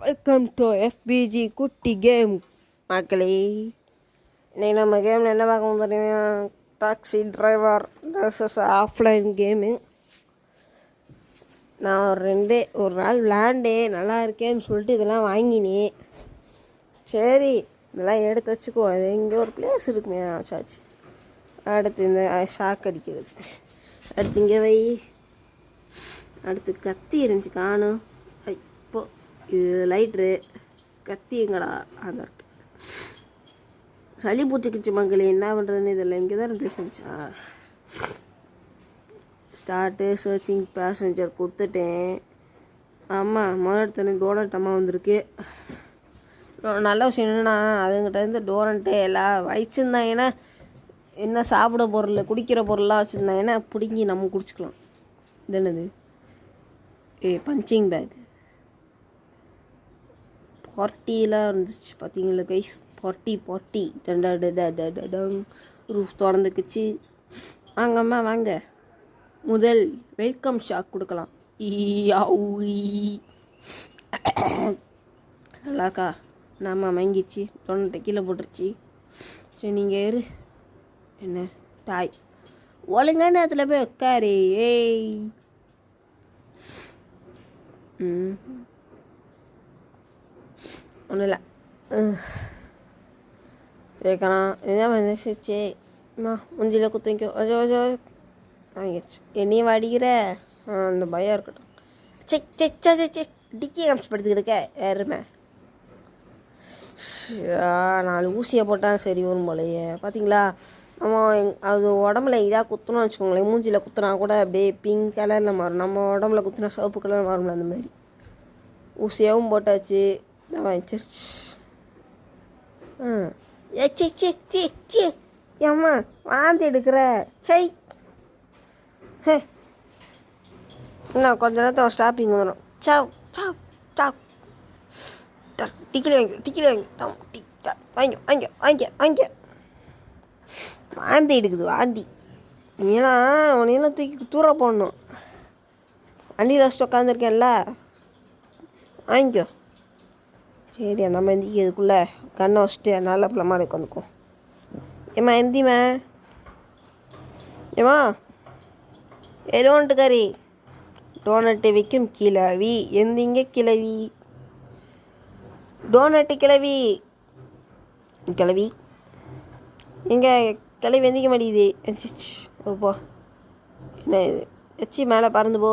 Welcome to effigy குட்டி game மக்களே. இன்னைக்கு நம்ம கேமில் என்ன பார்க்க பார்த்தீங்கன்னா டாக்ஸி டிரைவர் ஆஃப்லைன் கேமு. நான் ஒரு நாள் விளாண்டேன், நல்லா இருக்கேன்னு சொல்லிட்டு இதெல்லாம் வாங்கினேன். சரி இதெல்லாம் எடுத்து வச்சுக்கோ, அது இங்கே ஒரு பிளேஸ் இருக்குமே சாச்சு. அடுத்து இந்த ஷாக் அடிக்கிறது, அடுத்து இங்கே வை. அடுத்து கத்தி இருந்துச்சு காணும். இப்போ இது லைட்ரு, கத்தி எங்கடா அதான் இருக்கு. சளி பூச்சிக்கிச்சு மக்களே, என்ன பண்ணுறதுன்னு இதில் இங்கே தான் இருந்துச்சா. ஸ்டார்ட்டு சர்ச்சிங் பேசஞ்சர் கொடுத்துட்டேன். ஆமாம், முதல் தண்ணி டோனட் அம்மா வந்திருக்கு. நல்ல விஷயம் என்னென்னா அதுங்கிட்ட இருந்து டோனட்டு எல்லாம் வச்சுருந்தாங்கன்னா என்ன சாப்பிட பொருள் குடிக்கிற பொருளாக வச்சுருந்தாங்கன்னா பிடுங்கி நம்ம குடிச்சிக்கலாம். இது என்னது? பஞ்சிங் பேக் பார்ட்டிலாம் இருந்துச்சு பார்த்தீங்களா கைஸ். பார்ட்டி டங் ரூஃப் திறந்துக்குச்சு. வாங்கம்மா வாங்க, முதல் வெல்கம் ஷாக் கொடுக்கலாம். நல்லாக்கா நாம மயங்கிச்சு, தொண்டை கீழே போட்டுருச்சு. சரி நீங்கள் ஏறு. என்ன டாய் ஒழுங்கான அதில் போய் உட்காரு. ஏய் ஒன்றும் இல்லை கேட்கலாம். இதான் வந்துச்சு. அம்மா முஞ்சில் குத்திக்கோ. அஜோ அஜோ வாங்கிடுச்சு. என்னையும் வாடிக்கிற அந்த பயம் இருக்கட்டும். டிக்கி காமிச்சு இருக்க யாருமே. 4 ஊசியை போட்டால் சரி வரும் போலையே. பார்த்தீங்களா, நம்ம அது உடம்புல இதாக குத்தணும்னு வச்சுக்கோங்களேன். மூஞ்சியில் குத்துனா கூட அப்படியே பிங்க் கலரில் மாறும். நம்ம உடம்புல குத்துனா சிவப்பு கலர் மாறும்ல, அந்த மாதிரி. ஊசியாகவும் போட்டாச்சு, தான் வச்சிருச்சு. ஏம்மா வாந்தி எடுக்கிற சை. இன்னும் கொஞ்ச நேரத்தில் ஸ்டாப்பிங் வரும். Zhao Zhao Zhao. டிக்கிலி வாங்கி வாந்தி எடுக்குது வாந்தி. ஏன்னா உனையெல்லாம் தூக்கி தூர போடணும். வண்டியில் வச்சுட்டு உட்காந்துருக்கேன்ல, வாங்கிக்கோ. சரி அந்த அம்மா எந்திக்கி அதுக்குள்ளே கண்ணை வச்சுட்டு நல்ல பிள்ளை உட்காந்துக்கும். ஏம்மா எந்திம்மா, ஏம்மா எரோன்ட்டுக்காரி டோனட்டு விற்கும் கிளவி. எந்திங்க கிளவி, டோனட்டு கிளவி. கிளவி எங்கே கிளவி எந்திக்க மாட்டேங்குது. ஓப்போ என்ன இது வச்சு மேலே பறந்து போ.